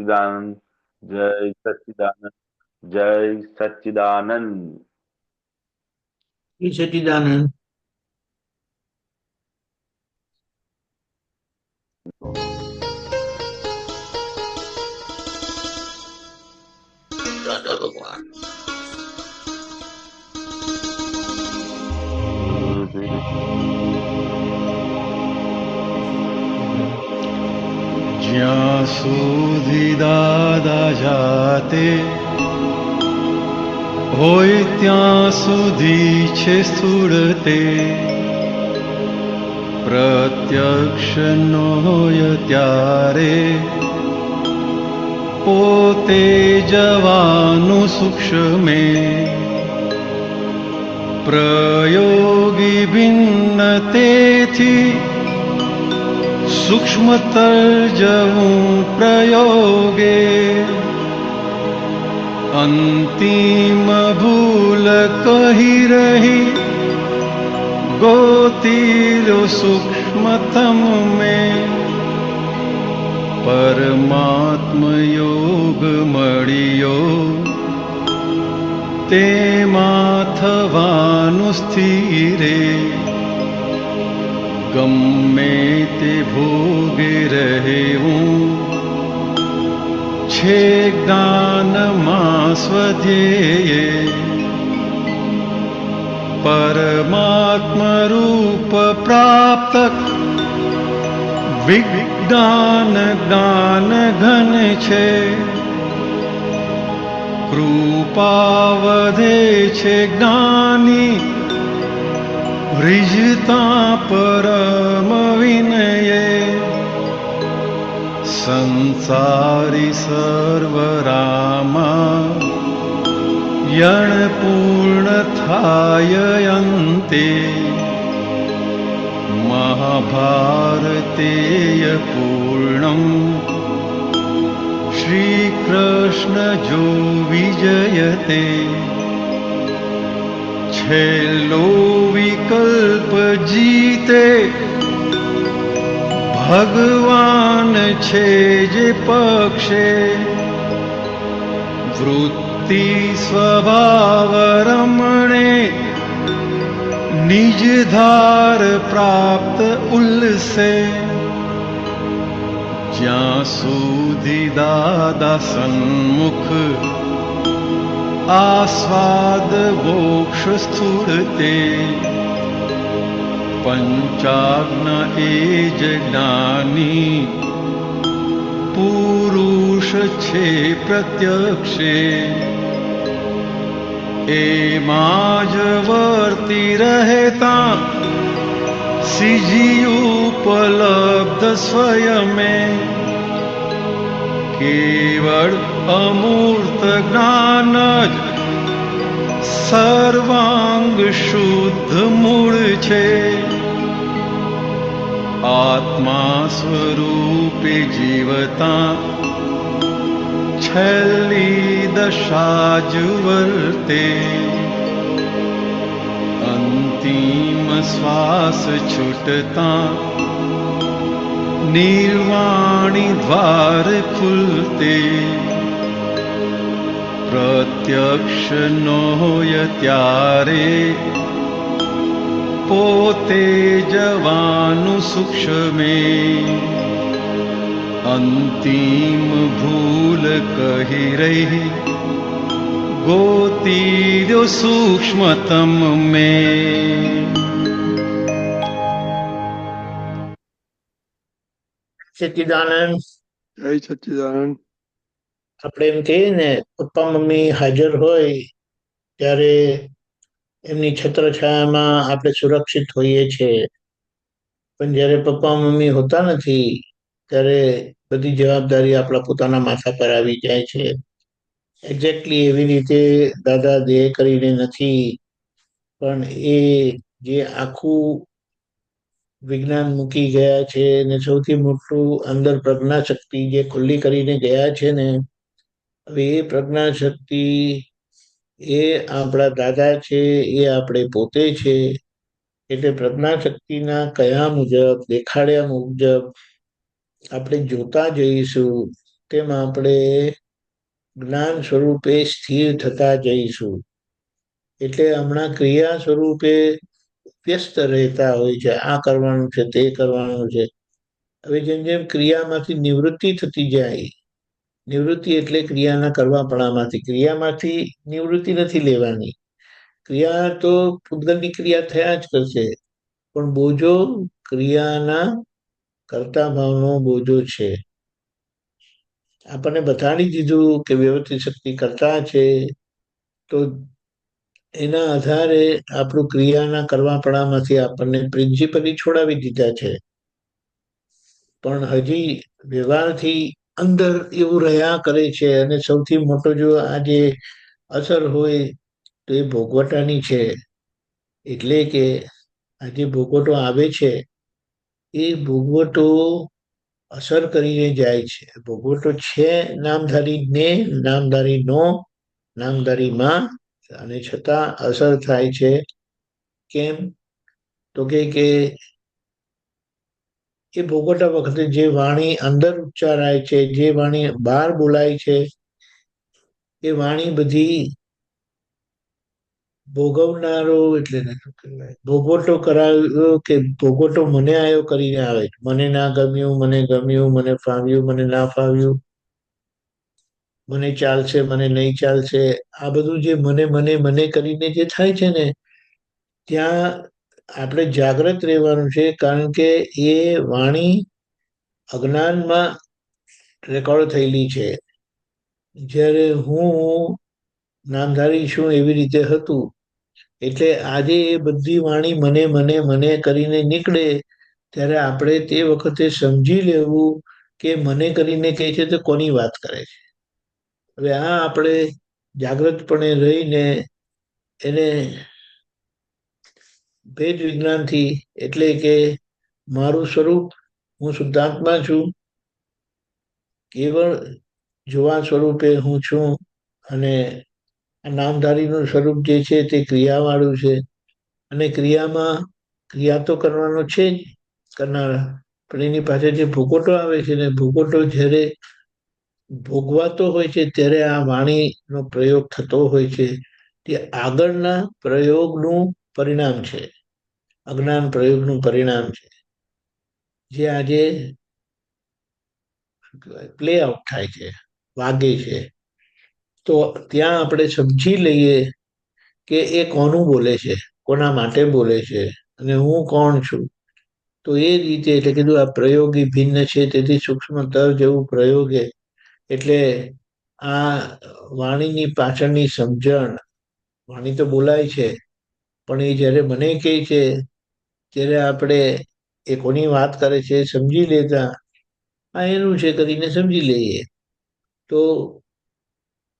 सच्चिदानंद। जय सच्चिदानंद। जय सच्चिदानंद। ये सच्चिदानंद। दादा भगवान। જ્યાં સુધી દાદા જાતે હોય ત્યાં સુધી છે સ્થૂળતે, પ્રત્યક્ષ ન હોય ત્યારે પોતે જવાનું સૂક્ષ્મે, પ્રયોગી ભિન્નતેથી સૂક્ષ્મતર જવું પ્રયોગે, અંતિમ ભૂલ કહી રહી ગોતી સૂક્ષ્મતમ મેં, પરમાત્મ યોગ મળ્યો તેમાં થવાનું સ્થિરે, ગમે તે ભોગે રહેવું છે જ્ઞાનમાં સ્વધ્યેયે, પરમાત્મ રૂપ પ્રાપ્ત વિજ્ઞાન જ્ઞાન ઘન છે, કૃપા વધે છે જ્ઞાની રિજતા પરમ વિનયે, સંસારી સર્વરામા યણ પૂર્ણ થાય અંતે, મહાભારતેય પૂર્ણમ શ્રી કૃષ્ણ જો વિજયતે, છેલ્લો વિકલ્પ જીતે ભગવાન છે જે પક્ષે, વૃત્તિ સ્વભાવ રમણે નિજ ધાર પ્રાપ્ત ઉલ્સે, જ્યાં સુધી દાદા સન્મુખ આસ્વાદ મોક્ષ સ્થૂળતે, પંચાજ્ઞા એ જ જ્ઞાની પુરુષ છે પ્રત્યક્ષે, એમાં જ વર્તી રહેતા સીજી ઉપલબ્ધ સ્વયમે, કેવળ અમૂર્ત જ્ઞાન જ સર્વાંગ શુદ્ધ મૂળ છે, આત્મા સ્વરૂપે જીવતા છેલ્લી દશા જ વર્તે, અંતિમ શ્વાસ છૂટતા નિર્વાણી દ્વાર ખુલતે, પ્રત્યક્ષ ન હોય ત્યારે પોતે જવાનું સૂક્ષ્મે, અંતિમ ભૂલ કહી રહી ગોતી દો સૂક્ષ્મતમ મેં. સચ્ચિદાનંદ. જય સચ્ચિદાનંદ. આપણે એમ કહીએ ને, પપ્પા મમ્મી હાજર હોય ત્યારે એમની છત્રછાયામાં આપણે સુરક્ષિત હોઈએ છીએ, પણ જ્યારે પપ્પા મમ્મી હોતા નથી ત્યારે બધી જવાબદારી આપણા પોતાના માથા પર આવી જાય છે. એક્ઝેક્ટલી એવી રીતે દાદા દેહ કરીને નથી, પણ એ જે આખું વિજ્ઞાન મૂકી ગયા છે ને સૌથી મોટું અંદર પ્રજ્ઞા શક્તિ જે ખુલ્લી કરીને ગયા છે ને, હવે એ પ્રજ્ઞા શક્તિ એ આપણા દાદા છે, એ આપણે પોતે છે. એટલે પ્રજ્ઞા શક્તિના કયા મુજબ દેખાડ્યા મુજબ આપણે જોતા જઈશું તેમ આપણે જ્ઞાન સ્વરૂપે સ્થિર થતા જઈશું. એટલે હમણાં ક્રિયા સ્વરૂપે વ્યસ્ત રહેતા હોય છે, આ કરવાનું છે, તે કરવાનું છે. હવે જેમ જેમ ક્રિયામાંથી નિવૃત્તિ થતી જાય, નિવૃત્તિ એટલે ક્રિયાના કરવાપણામાંથી, ક્રિયામાંથી નિવૃત્તિ નથી લેવાની. ક્રિયા તો પૂતગલની ક્રિયા થયા જ કરશે, પણ બોજો ક્રિયાના કર્તા ભાવનો બોજો છે. આપણને બતાડી દીધું કે વ્યવસ્થિત શક્તિ કરતા છે, તો એના આધારે આપણું ક્રિયાના કરવાપણામાંથી આપણને પ્રિન્સિપલી છોડાવી દીધા છે. પણ હજી વ્યવહારથી અંદર એવું રહ્યા કરે છે. અને સૌથી મોટો જો આજે અસર હોય તો એ ભોગવટાની છે. એટલે કે આજે ભોગવટો આવે છે, એ ભોગવટો અસર કરીને જાય છે. ભોગવટો છે નામધારી ને, નામધારી નો, નામધારી માં, અને છતાં અસર થાય છે. કેમ? તો કે એ ભોગવટા વખતે જે વાણી અંદર ઉચ્ચારાય છે, જે વાણી બહાર બોલાય છે, એ વાણી બધી ભોગવનારો એટલે ભોગવટો કરાવ્યો કે ભોગવટો મને આવ્યો કરીને આવે. મને ના ગમ્યું, મને ગમ્યું, મને ફાવ્યું, મને ના ફાવ્યું, મને ચાલશે, મને નહીં ચાલશે, આ બધું જે મને મને મને કરીને જે થાય છે ને, ત્યાં આપણે જાગ્રત રહેવાનું છે. કારણ કે એ વાણી અજ્ઞાનમાં રેકોર્ડ થયેલી છે. જ્યારે હું નામધારી છું એવી રીતે હતું, એટલે આજે એ બધી વાણી મને મને મને કરીને નીકળે, ત્યારે આપણે તે વખતે સમજી લેવું કે મને કરીને કહે છે તો કોની વાત કરે છે. હવે આ આપણે જાગૃતપણે રહીને એને ભેદ વિજ્ઞાનથી, એટલે કે મારું સ્વરૂપ, હું શુદ્ધાત્મા છું, કેવળ જોવા સ્વરૂપે હું છું, અને આ નામધારીનું સ્વરૂપ જે છે તે ક્રિયાવાળું છે. અને ક્રિયા તો કરવાનો છે જ, કરનારા, પણ એની પાસે જે ભોગવટો આવે છે ને, ભોગવટો જ્યારે ભોગવાતો હોય છે ત્યારે આ વાણીનો પ્રયોગ થતો હોય છે. તે આગળના પ્રયોગનું પરિણામ છે, અજ્ઞાન પ્રયોગનું પરિણામ છે, જે આજે પ્લે આઉટ થાય છે, વાગે છે. તો ત્યાં આપણે સમજી લઈએ કે એ કોનું બોલે છે, કોના માટે બોલે છે, અને હું કોણ છું. તો એ રીતે એટલે કીધું આ પ્રયોગી ભિન્ન છે, તેથી સૂક્ષ્મતર જેવું પ્રયોગે. એટલે આ વાણીની પાછળની સમજણ, વાણી તો બોલાય છે, પણ એ જ્યારે મને કહે છે ત્યારે આપણે એ કોની વાત કરે છે સમજી લેતા, આ એનું છે કરીને સમજી લઈએ. તો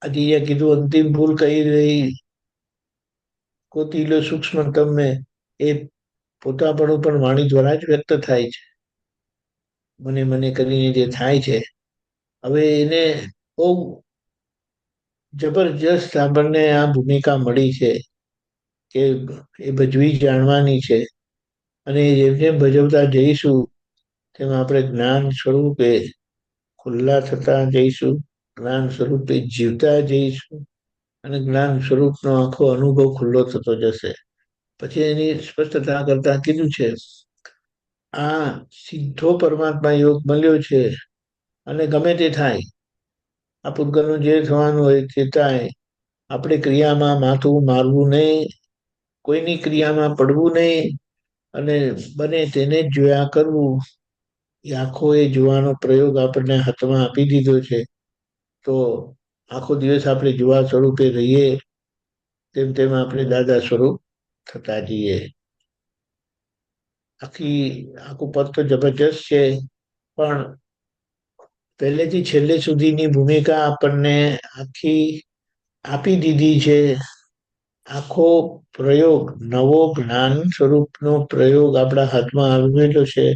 આજે અહીંયા કીધું અંતિમ ભૂલ કહી રહી કોતીલો સૂક્ષ્મતમ મેં, એ પોતાપણું પણ વાણી દ્વારા જ વ્યક્ત થાય છે. મને મને કરીને જે થાય છે, હવે એને બહુ જબરજસ્ત આપણને આ ભૂમિકા મળી છે કે એ ભજવી જાણવાની છે. અને જેમ જેમ ભજવતા જઈશું તેમ આપણે જ્ઞાન સ્વરૂપે ખુલ્લા થતા જઈશું, જ્ઞાન સ્વરૂપે જીવતા જઈશું, અને જ્ઞાન સ્વરૂપનો આખો અનુભવ ખુલ્લો થતો જશે. પછી એની સ્પષ્ટતા કરતા કીધું છે, આ સીધો પરમાત્મા યોગ મળ્યો છે, અને ગમે તે થાય, આ પૂતગલનું જે થવાનું હોય તે થાય. આપણે ક્રિયામાં માથું મારવું નહીં, કોઈની ક્રિયામાં પડવું નહીં, અને બને તેને જ જોયા કરવું. એ આખો એ જોવાનો પ્રયોગ આપણને હાથમાં આપી દીધો છે. તો આખો દિવસ આપણે જોવા સ્વરૂપે રહીએ, તેમ તેમ આપણે દાદા સ્વરૂપ થતા જઈએ. આખું પદ તો જબરજસ્ત છે, પણ પહેલેથી છેલ્લે સુધીની ભૂમિકા આપણને આખી આપી દીધી છે. આખો પ્રયોગ, નવો જ્ઞાન સ્વરૂપનો પ્રયોગ આપણા હાથમાં આવેલો છે.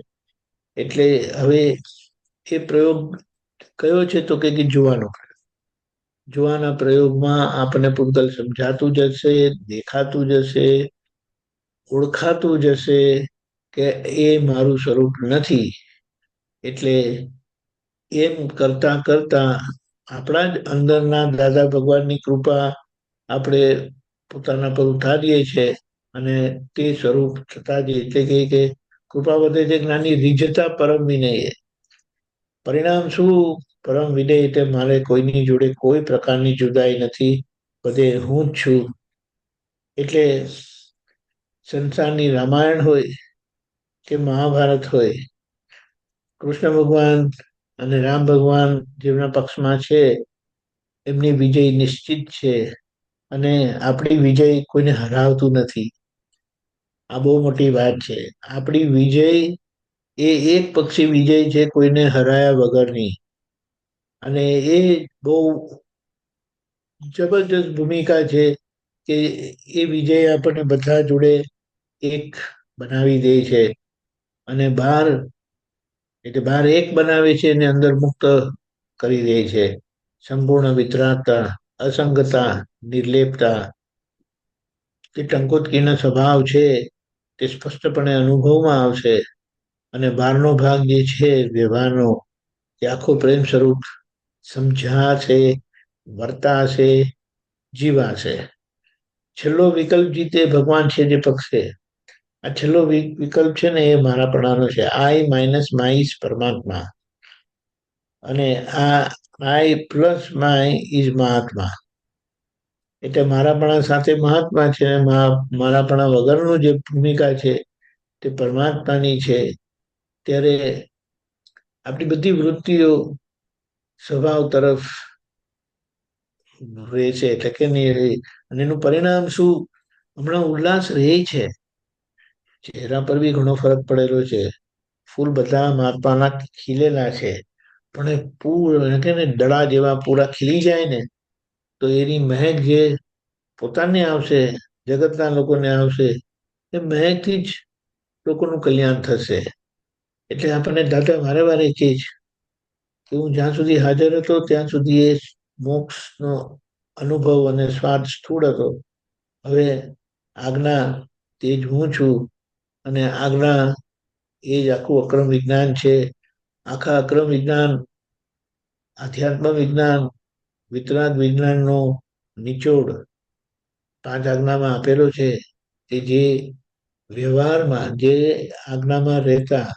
એટલે હવે એ પ્રયોગ કયો છે તો કે જોવાનો પ્રયોગ. જોવાના પ્રયોગમાં આપણને પૂતગલ સમજાતું જશે, દેખાતું જશે, ઓળખાતું જશે કે એ મારું સ્વરૂપ નથી. એટલે એમ કરતા કરતા આપણા જ અંદરના દાદા ભગવાનની કૃપા આપણે પોતાના પર ઉતારીએ છીએ અને તે સ્વરૂપ થતા જ એટલે કે કૃપા વધે છે જ્ઞાની રીઝતા પરમ વિનય. પરિણામ શું? પરમ વિનય એટલે મારે કોઈની જોડે કોઈ પ્રકારની જુદાઈ નથી, બધે હું જ છું. એટલે સંસારની રામાયણ હોય કે મહાભારત હોય, કૃષ્ણ ભગવાન અને રામ ભગવાન જેમના પક્ષમાં છે એમની વિજય નિશ્ચિત છે અને આપણી વિજય કોઈને હરાવતું નથી. આ બહુ મોટી વાત છે. આપણી વિજય એ એક પક્ષી વિજય છે, કોઈને હરાયા વગરની. અને એ બહુ જબરજસ્ત ભૂમિકા છે કે એ વિજય આપણને બધા જોડે એક બનાવી દે છે અને બહાર એટલે બહાર એક બનાવે છે અને અંદર મુક્ત કરી દે છે. સંપૂર્ણ વિતરાગતા, અસંગતા, નિર્લેપતા, જે ટંકોતકીનો સ્વભાવ છે તે સ્પષ્ટપણે અનુભવમાં આવશે. અને બહારનો ભાગ જે છે વ્યવહારનો, તે આખો પ્રેમ સ્વરૂપ સમજાશે, વર્તાશે, જીવાશે. છેલ્લો વિકલ્પ જીતે ભગવાન છે જે પક્ષે. આ છેલ્લો વિકલ્પ છે ને એ મારાપણાનો છે. આઈ માઇનસ માઈસ પરમાત્મા અને આ આઈ પ્લસ માય ઇઝ મહાત્મા. એટલે મારાપણા સાથે મહાત્મા છે, મારાપણા વગરનું જે ભૂમિકા છે તે પરમાત્માની છે. ત્યારે આપણી બધી વૃત્તિઓ સ્વભાવ તરફ રહે છે એટલે કે નહીં રહે. અને એનું પરિણામ શું? હમણાં ઉલ્લાસ રહે છે, ચહેરા પર બી ઘણો ફરક પડેલો છે. ફૂલ બધા માપાના ખીલેલા છે, પણ એ પૂરા કે ને દડા જેવા પૂરા ખીલી જાય ને તો એની મહેક જે પોતાને આવશે, જગતના લોકોને આવશે, એ મહેકથી જ લોકોનું કલ્યાણ થશે. એટલે આપણને દાદા વારે વારે કહે છે કે હું જ્યાં સુધી હાજર હતો ત્યાં સુધી એ મોક્ષનો અનુભવ અને સ્વાદ સ્થૂળ હતો. હવે આજ્ઞા તે જ હું છું અને આજ્ઞા એ જ આખું અક્રમ વિજ્ઞાન છે. આખા અક્રમ વિજ્ઞાન, આધ્યાત્મ વિજ્ઞાન, વિતરાગ વિજ્ઞાનનો નિચોડ 5 આજ્ઞામાં આપેલો છે કે જે વ્યવહારમાં, જે આજ્ઞામાં રહેતા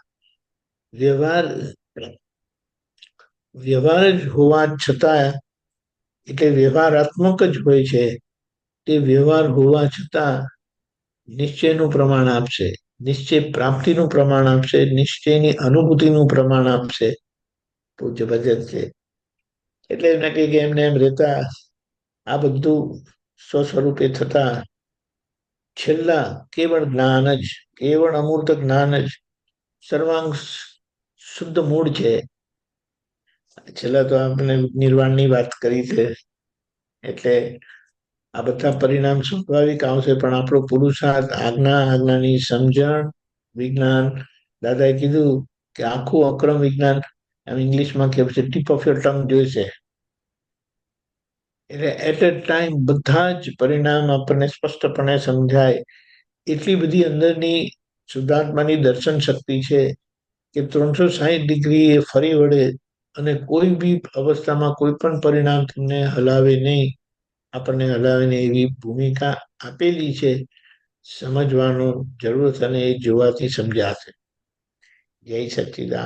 વ્યવહાર જ હોવા છતાં, એટલે વ્યવહારાત્મક જ હોય છે, તે વ્યવહાર હોવા છતાં નિશ્ચયનું પ્રમાણ આપશે, નિશ્ચય પ્રાપ્તિનું પ્રમાણ આપશે, નિશ્ચયની અનુભૂતિનું પ્રમાણ આપશે. બહુ જબરજસ્ત છે. એટલે એમને કહે કે એમને એમ રહેતા આ બધું સ્વસ્વરૂપે થતા છેલ્લા કેવળ જ્ઞાન જ, કેવળ અમૂર્ત જ્ઞાન જ સર્વાંગ શુદ્ધ મૂળ છે. છેલ્લા તો આપણે નિર્વાણની વાત કરી છે. એટલે આ બધા પરિણામ સ્વાભાવિક આવશે, પણ આપણો પુરુષાર્થ, આજ્ઞાની સમજણ, વિજ્ઞાન, દાદાએ કીધું કે આખું અક્રમ વિજ્ઞાન, આમ ઇંગ્લિશમાં કહેવાય છે ટીપ ઓફ યોર ટંગ જોઈશે. એટલે એટ એ ટાઈમ બધા જ પરિણામ આપણને સ્પષ્ટપણે સમજાય. એટલી બધી અંદરની શુદ્ધાત્માની દર્શન શક્તિ છે કે 360 ડિગ્રી એ ફરી વળે અને કોઈ બી અવસ્થામાં કોઈ પણ પરિણામ તમને હલાવે નહીં, આપણને હલાવે નહીં એવી ભૂમિકા આપેલી છે. સમજવાનો જરૂર અને એ જોવાથી સમજાશે. જય સચ્ચિદાનંદ.